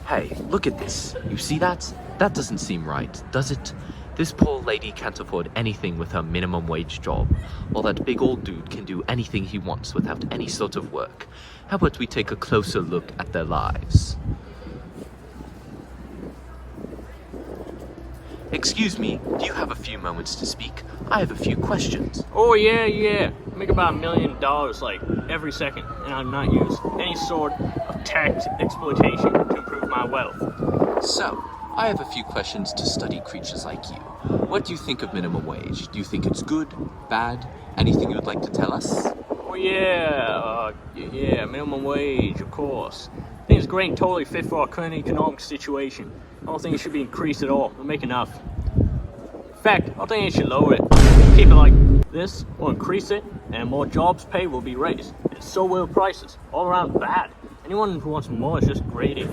Hey, look at this. You see that? That doesn't seem right, does it? This poor lady can't afford anything with her minimum wage job, while that big old dude can do anything he wants without any sort of work. How about we take a closer look at their lives? Excuse me, do you have a few moments to speak? I have a few questions. Oh yeah. Make about $1 million like every second, and I'm not use any sort of tax exploitation to improve my wealth. So, I have a few questions to study creatures like you. What do you think of minimum wage? Do you think it's good, bad, anything you would like to tell us? Oh yeah, minimum wage, of course. I think it's great and totally fit for our current economic situation. I don't think it should be increased at all. We'll make enough. In fact, I think it should lower it. Keep it like this, or increase it, and more jobs paid will be raised. And so will prices. All around bad. Anyone who wants more is just greedy.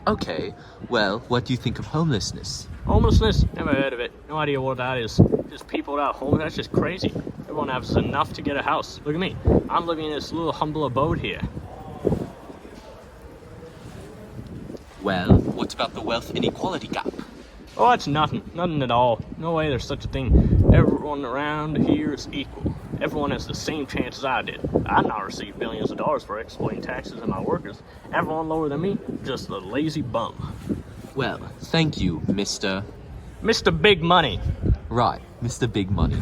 Okay. Well, what do you think of homelessness? Homelessness? Never heard of it. No idea what that is. Just people without homes, that's just crazy. Everyone has enough to get a house. Look at me. I'm living in this little humble abode here. Well, what about the wealth inequality gap? Oh, it's nothing. Nothing at all. No way there's such a thing. Everyone around here is equal. Everyone has the same chance as I did. I not received billions of dollars for exploiting taxes and my workers. Everyone lower than me, just a lazy bum. Well, thank you, Mr. Mr. Big Money. Right, Mr. Big Money.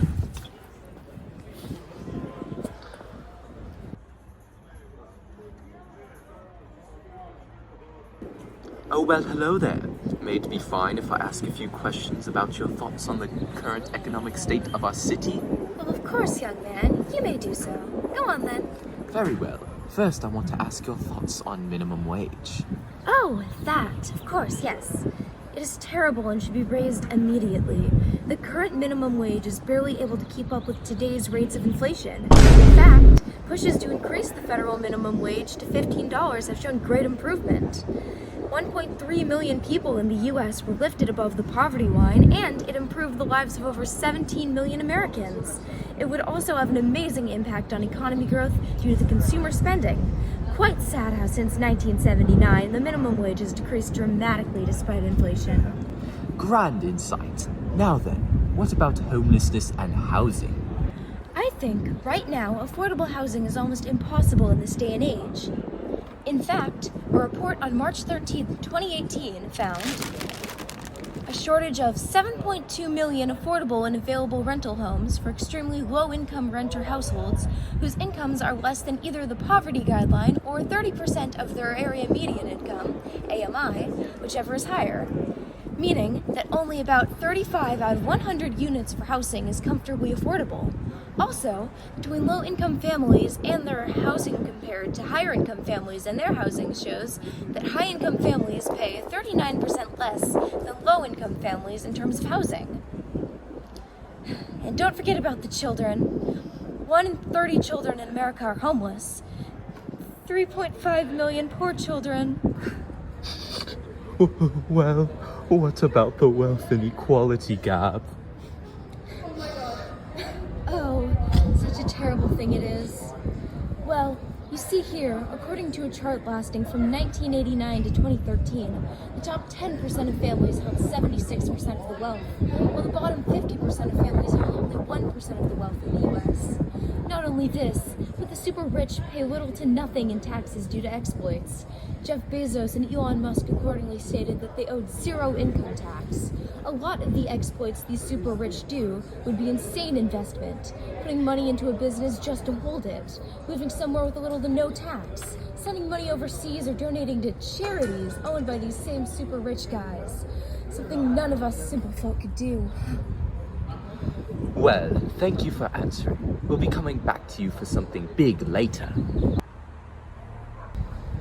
Oh, well, hello there. May it be fine if I ask a few questions about your thoughts on the current economic state of our city? Well, of course, young man. You may do so. Go on, then. Very well. First, I want to ask your thoughts on minimum wage. Oh, that. Of course, yes. It is terrible and should be raised immediately. The current minimum wage is barely able to keep up with today's rates of inflation. In fact, pushes to increase the federal minimum wage to $15 have shown great improvement. 1.3 million people in the U.S. were lifted above the poverty line, and it improved the lives of over 17 million Americans. It would also have an amazing impact on economy growth due to the consumer spending. Quite sad how since 1979, the minimum wage has decreased dramatically despite inflation. Grand insight. Now then, what about homelessness and housing? I think, right now, affordable housing is almost impossible in this day and age. In fact, a report on March 13, 2018 found a shortage of 7.2 million affordable and available rental homes for extremely low-income renter households whose incomes are less than either the poverty guideline or 30% of their area median income, AMI, whichever is higher. Meaning that only about 35 out of 100 units for housing is comfortably affordable. Also, between low-income families and their housing compared to higher-income families and their housing shows that high-income families pay 39% less than low-income families in terms of housing. And don't forget about the children. 1 in 30 children in America are homeless. 3.5 million poor children. Well, what about the wealth inequality gap? Oh, such a terrible thing it is. Well, you see here, according to a chart lasting from 1989 to 2013, the top 10% of families held 76% of the wealth, while the bottom 50% of families held only 1% of the wealth in the US. Not only this, but the super rich pay little to nothing in taxes due to exploits. Jeff Bezos and Elon Musk accordingly stated that they owed zero income tax. A lot of the exploits these super rich do would be insane investment, putting money into a business just to hold it, living somewhere with a little to no tax, sending money overseas or donating to charities owned by these same super rich guys. Something none of us simple folk could do. Well, thank you for answering. We'll be coming back to you for something big later.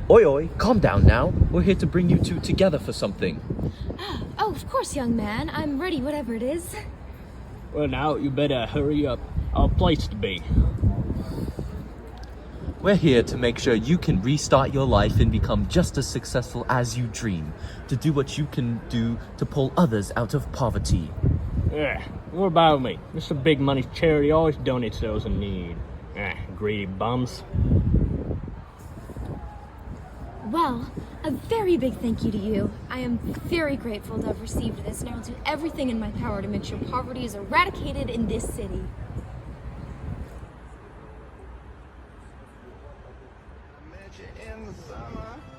Oi, calm down now. We're here to bring you two together for something. Oh, of course, young man. I'm ready, whatever it is. Well, now you better hurry up. Our place to be. We're here to make sure you can restart your life and become just as successful as you dream. To do what you can do to pull others out of poverty. Yeah, what about me? Mr. Big Money's charity always donates those in need. Greedy bums. Well, a very big thank you to you. I am very grateful to have received this, and I will do everything in my power to make sure poverty is eradicated in this city. Met you in the summer.